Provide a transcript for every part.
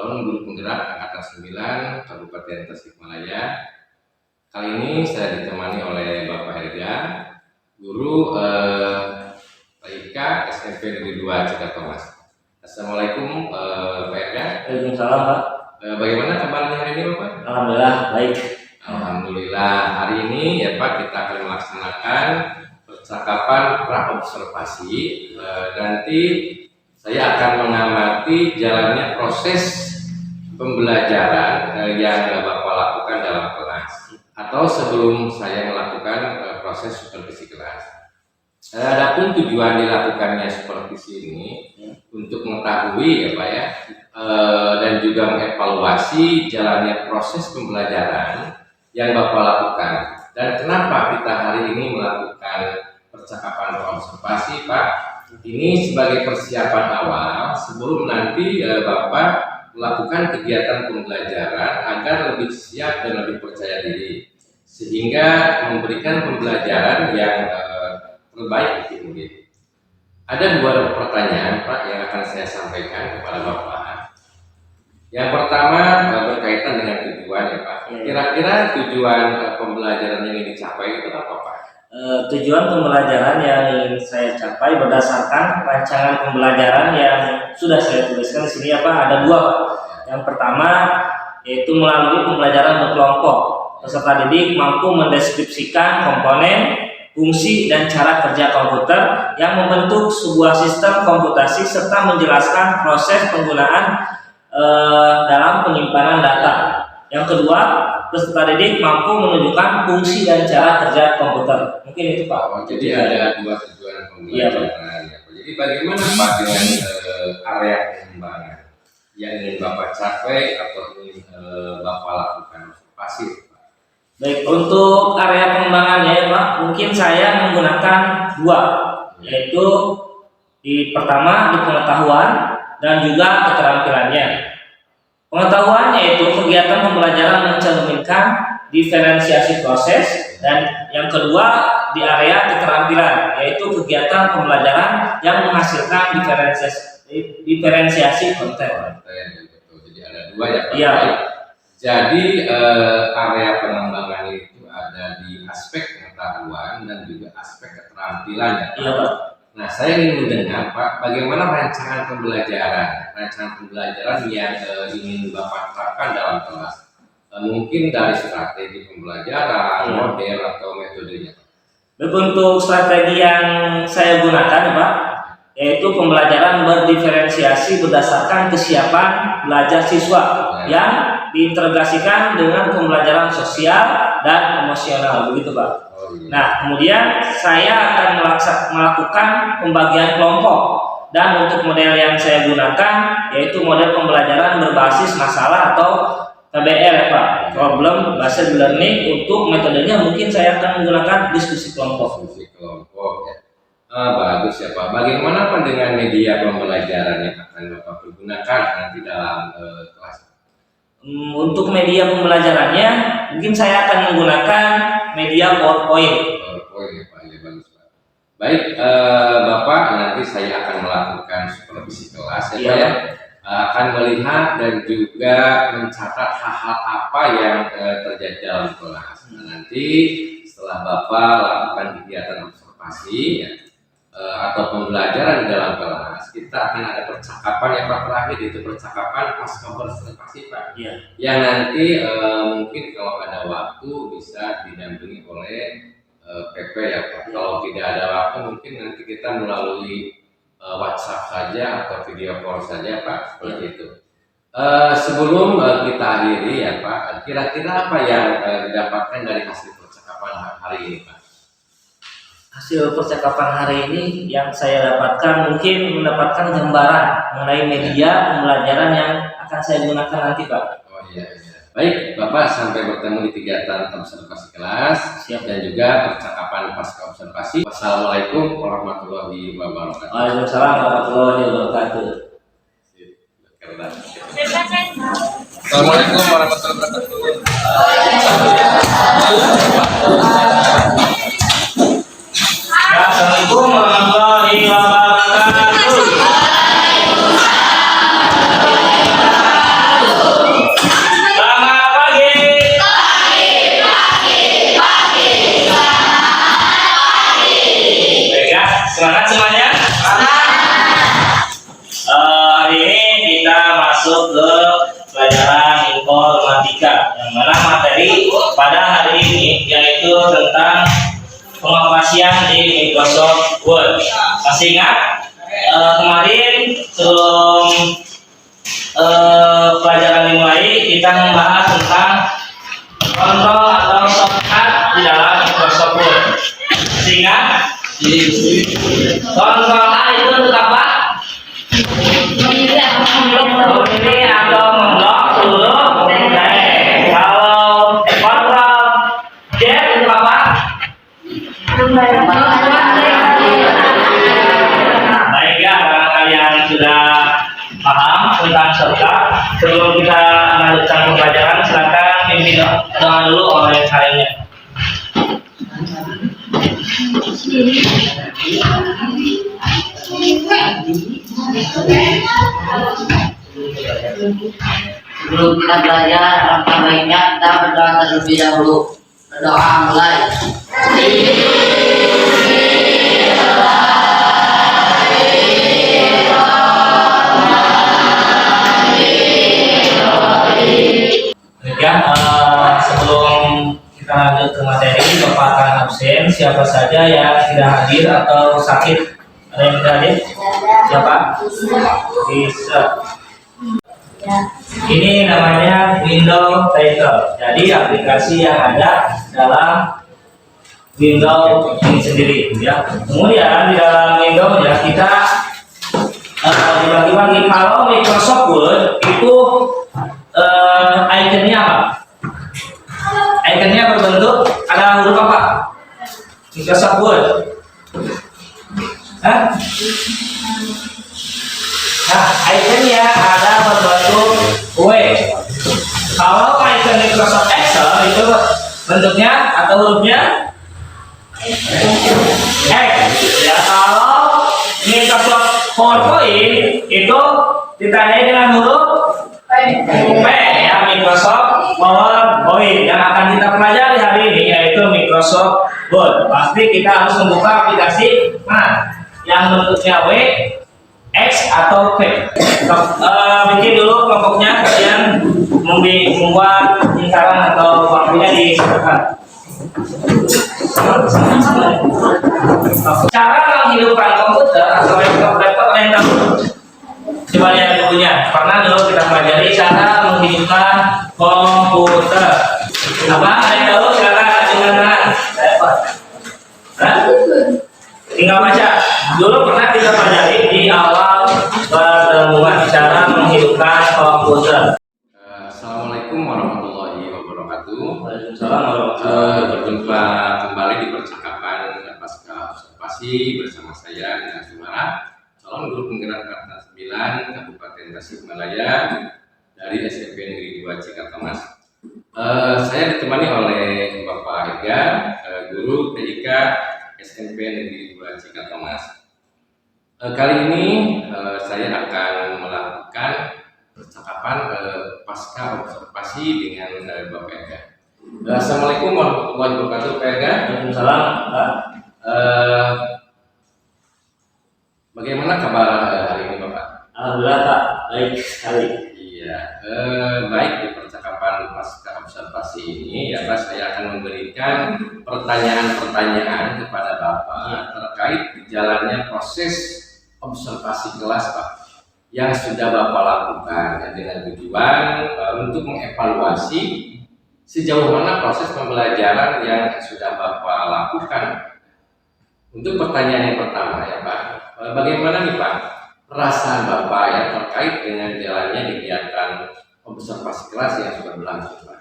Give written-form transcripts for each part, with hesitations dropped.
Harun, Guru Penggerak Angkatan 9 Kabupaten Tasikmalaya. Kali ini saya ditemani oleh Bapak Herga, Guru TIK SMP Negeri 2 Cikatomas. Assalamualaikum Pak Herga. Waalaikumsalam Pak. Bagaimana kabarnya hari ini Bapak? Alhamdulillah baik. Alhamdulillah. Hari ini ya Pak, kita akan melaksanakan percakapan pra-observasi. Nanti saya akan mengamati jalannya proses pembelajaran yang Bapak lakukan dalam kelas atau sebelum saya melakukan proses supervisi kelas. Adapun tujuan dilakukannya supervisi ini untuk mengetahui ya Pak ya, dan juga mengevaluasi jalannya proses pembelajaran yang Bapak lakukan. Dan kenapa kita hari ini melakukan percakapan pra-observasi Pak? Ini sebagai persiapan awal sebelum nanti Bapak melakukan kegiatan pembelajaran agar lebih siap dan lebih percaya diri, sehingga memberikan pembelajaran yang terbaik mungkin. Ada dua pertanyaan Pak yang akan saya sampaikan kepada Bapak. Yang pertama berkaitan dengan tujuan ya Pak. Kira-kira tujuan pembelajaran yang ingin dicapai itu apa Pak? Tujuan pembelajaran yang ingin saya capai berdasarkan rancangan pembelajaran yang sudah saya tuliskan di sini ya Pak, ada dua Pak. Yang pertama yaitu melalui pembelajaran berkelompok, peserta didik mampu mendeskripsikan komponen, fungsi, dan cara kerja komputer yang membentuk sebuah sistem komputasi serta menjelaskan proses penggunaan dalam penyimpanan data. Yang kedua, peserta didik mampu menunjukkan fungsi dan cara kerja komputer. Mungkin itu Pak. Jadi ada dua tujuan pembelajaran. Jadi bagaimana Pak dengan area pengembangan yang ingin Bapak capai atau ingin Bapak lakukan observasi Pak? Baik, untuk area pengembangannya ya Pak, mungkin saya menggunakan dua, yaitu pertama di pengetahuan dan juga keterampilannya. Pengetahuan yaitu kegiatan pembelajaran mencerminkan diferensiasi proses, dan yang kedua di area keterampilan yaitu kegiatan pembelajaran yang menghasilkan diferensiasi konten. Jadi ada dua ya Pak. Iya. Jadi area pengembangan itu ada di aspek pengetahuan dan juga aspek keterampilan ya Pak. Iya Pak. Nah, saya ingin mendengar Pak, bagaimana rancangan pembelajaran yang ingin Bapak terapkan dalam kelas. Mungkin dari strategi pembelajaran, model atau metodenya. Untuk strategi yang saya gunakan ya Pak, yaitu pembelajaran berdiferensiasi berdasarkan kesiapan belajar siswa yang diintegrasikan dengan pembelajaran sosial dan emosional, begitu Pak. Nah, kemudian saya akan melakukan pembagian kelompok, dan untuk model yang saya gunakan yaitu model pembelajaran berbasis masalah atau PBL ya Pak, Problem Based Learning. Untuk metodenya mungkin saya akan menggunakan diskusi kelompok. Ya. Bagus ya Pak. Bagaimana Pak dengan media pembelajaran yang akan Bapak gunakan nanti dalam kelas? Untuk media pembelajarannya mungkin saya akan menggunakan media PowerPoint. Ya Pak, ya bagus Pak. Baik, Bapak nanti saya akan melakukan supervisi kelas ya Pak ya. Akan melihat dan juga mencatat hal-hal apa yang terjadi dalam kelas. Nah, nanti setelah Bapak lakukan kegiatan observasi ya, atau pembelajaran di dalam kelas, kita akan ada percakapan yang terakhir, itu percakapan pasca observasi Pak. Yang nanti mungkin kalau ada waktu bisa didampingi oleh PP ya Pak. Kalau tidak ada waktu mungkin nanti kita melalui WhatsApp saja atau video call saja Pak, seperti itu. Sebelum kita akhiri ya Pak, kira-kira apa yang didapatkan dari hasil percakapan hari ini Pak? Hasil percakapan hari ini yang saya dapatkan mungkin mendapatkan gambaran mengenai media pembelajaran yang akan saya gunakan nanti Pak. Oh iya. Baik Bapak, sampai bertemu di kegiatan observasi kelas. Siap. Dan juga percakapan pasca observasi. Wassalamualaikum warahmatullahi wabarakatuh. Waalaikumsalam warahmatullahi wabarakatuh. Assalamualaikum warahmatullahi wabarakatuh. Assalamualaikum warahmatullahi wabarakatuh. masuk ke pelajaran informatika, yang mana materi pada hari ini yaitu tentang pengoperasian di Microsoft Word. Masih ingat kemarin sebelum pelajaran dimulai kita membahas tentang kontrol atau shortcut di dalam Microsoft Word. Masih ingat? Kontrol A itu untuk apa? Memilih atau memblok seluruh teks. Kalau kontrol Z itu apa? Baik ya, karena kalian sudah paham tentang shortcut, sebelum kita melanjutkan pembelajaran, silakan pimpin doa dulu oleh kalian. Sebelum kita belajar, alangkah baiknya kita berdoa terlebih dahulu. Berdoa mulai. Demikian, sebelum kita lanjut ke materi, Bapak akan absen. Siapa saja yang tidak hadir atau sakit? Ada yang tidak hadir? Siapa? Bisa. Ini namanya Windows Title. Jadi aplikasi yang ada dalam Windows ini sendiri, ya. Kemudian di dalam Windows ya kita dibagi-bagi. Kalau Microsoft Word itu ikonnya apa? Ikonnya berbentuk ada huruf apa? Microsoft Word. Hah? Nah, ikonnya ada berbentuk W. Kalau icon Microsoft Excel itu bentuknya atau hurufnya X. Ya, kalau Microsoft PowerPoint itu ditandai dengan huruf P, ya, Microsoft PowerPoint. Yang akan kita pelajari hari ini yaitu Microsoft Word. Pasti kita harus membuka aplikasi yang bentuknya W, X atau P. Bikin dulu kelompoknya, kalian membuat lingkaran atau waktunya disebutkan. Cara menghidupkan komputer atau laptop lain tahu? Coba lihat bukunya. Pernah dulu kita pelajari cara menghidupkan komputer. Apa? Ada yang tahu? Silakan dengan tangan. Tinggal baca. Dulu pernah kita pelajari di awal pertemuan cara menghidupkan komputer. Assalamualaikum warahmatullahi wabarakatuh. Waalaikumsalam warahmatullahi wabarakatuh. Berjumpa kembali di percakapan pasca observasi bersama saya Nina Sumara, calon guru penggerak Karta 9 Kabupaten Tasikmalaya dari SMP Negeri 2 Cikatamas. Saya ditemani oleh Bapak Ega, guru TIK SMP Negeri 2 Cikatamas. Kali ini saya akan melakukan percakapan pasca observasi dengan Bapak Ega. Assalamualaikum warahmatullahi wabarakatuh, Pak Ega. Waalaikumsalam, Pak. Bagaimana kabar hari ini, Bapak? Alhamdulillah, Pak. Baik sekali. Iya, baik. Di percakapan pasca observasi ini, ya Pak, saya akan memberikan pertanyaan-pertanyaan kepada Bapak terkait jalannya proses observasi kelas, Pak, yang sudah Bapak lakukan dengan tujuan untuk mengevaluasi sejauh mana proses pembelajaran yang sudah Bapak lakukan. Untuk pertanyaan yang pertama ya Pak, bagaimana nih Pak perasaan Bapak ya terkait dengan jalannya kegiatan observasi kelas yang sudah berlangsung, Pak?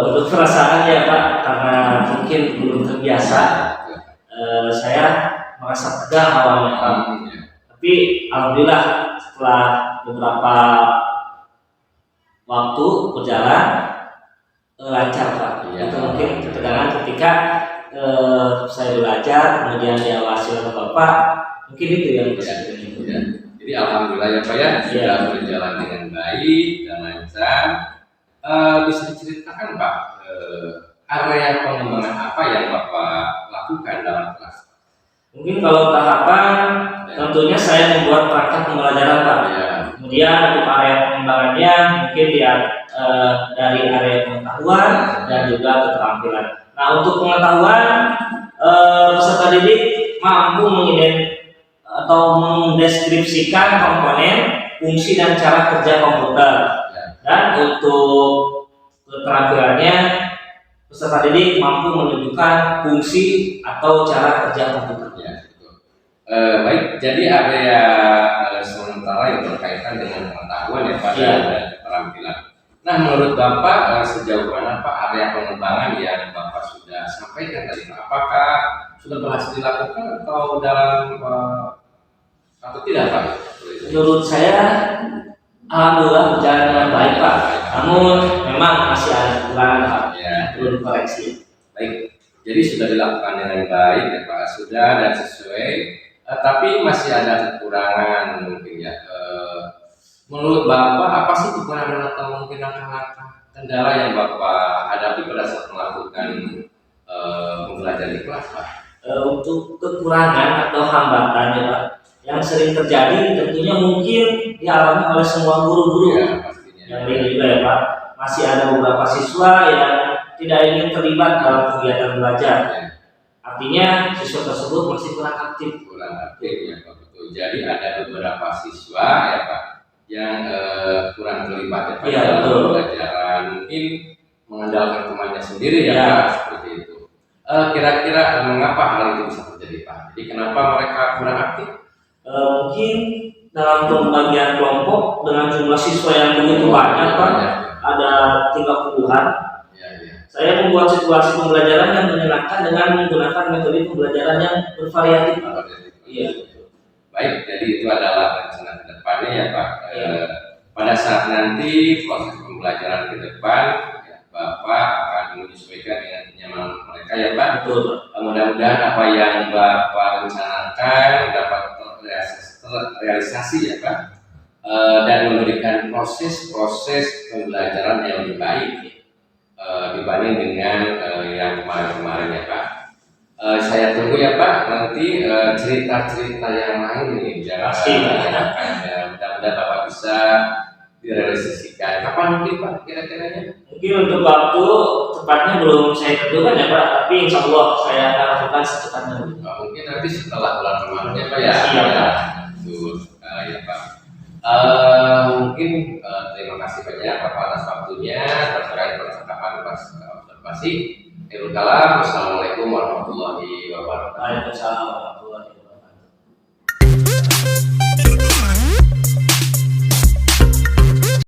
Untuk perasaan ya Pak, karena mungkin belum terbiasa, saya merasa tegang awalnya Pak. Tapi alhamdulillah setelah beberapa waktu berjalan lancar Pak. Iya. Itu mungkin ketegangan ketika saya belajar kemudian diawasi oleh Bapak, mungkin itu yang Ya. Jadi alhamdulillah ya Pak ya, sudah berjalan dengan baik dan lancar. Bisa diceritakan Pak area pengembangan apa yang Bapak lakukan dalam kelas? Mungkin kalau tahapan tentunya saya membuat perangkat pembelajaran Pak. Ya. Kemudian untuk area pengembangannya mungkin lihat dari area pengetahuan dan juga keterampilan. Nah, untuk pengetahuan peserta didik mampu atau mendeskripsikan komponen, fungsi dan cara kerja komputer. Dan untuk keterampilannya peserta didik mampu menunjukkan fungsi atau cara kerja komputer. Ya, betul. Baik, jadi area sementara yang berkaitan dengan pengetahuan ya Pak Ya. dan keterampilan. Nah, menurut Bapak sejauh mana Pak area pengembangan yang Bapak sudah sampaikan tadi, Pak? Apakah sudah berhasil dilakukan atau dalam atau tidak Pak? Menurut saya alhamdulillah berjalan dengan baik Pak. Namun memang masih ada kekurangan Pak. Ya. Perlu dikoreksi. Baik, jadi sudah dilakukan dengan baik ya Pak, sudah dan sesuai, tapi masih ada kekurangan mungkin ya. Menurut Bapak apa sih kekurangan atau mungkin langkah-langkah kendala yang Bapak hadapi pada saat melakukan pembelajaran di kelas Pak? Untuk kekurangan atau hambatan ya Pak, yang sering terjadi tentunya mungkin dialami oleh semua guru-guru. Ya, pastinya. Yang ini juga ya Pak, masih ada beberapa siswa yang tidak ingin terlibat dalam kegiatan belajar. Ya. Artinya siswa tersebut masih kurang aktif. Kurang aktif ya Pak, betul. Jadi ada beberapa siswa ya Pak yang kurang terlibat ya Pak Iya, dalam betul. pembelajaran, mungkin mengandalkan temannya sendiri ya Ya. Pak, seperti itu. Kira-kira mengapa hal itu bisa terjadi Pak? Jadi kenapa mereka kurang aktif? Mungkin dalam pembagian kelompok dengan jumlah siswa yang begitu banyak Pak, ada 30-an. Ya, ya. Saya membuat situasi pembelajaran yang menyenangkan dengan menggunakan metode pembelajaran yang bervariatif. Kalau dari itu. Iya. Baik, jadi itu adalah rencana ke depannya ya Pak. Iya. Pada saat nanti proses pembelajaran ke depan, ya, Bapak akan menyesuaikan dengan kenyamanan mereka ya Pak. Betul Pak. Mudah-mudahan apa yang Bapak rencanakan dapat terrealisasi ya Pak, dan memberikan proses pembelajaran yang lebih baik dibanding dengan yang kemarin-kemarin ya Pak. Saya tunggu ya Pak nanti cerita-cerita yang lain nih biar Pasti. mudah-mudahan Bapak bisa direalisasikan. Kapan mungkin Pak kira-kiranya? Mungkin untuk waktu tepatnya belum saya tentukan ya Pak, tapi insya Allah saya akan lakukan secepatnya. Mungkin nanti setelah bulan Ramadan ya Pak ya. Siap, Pak. Betul ya Pak. Mungkin terima kasih banyak Bapak atas waktunya terkait percakapan pas observasi. Assalamualaikum warahmatullahi wabarakatuh. Waalaikumsalam warahmatullahi wabarakatuh.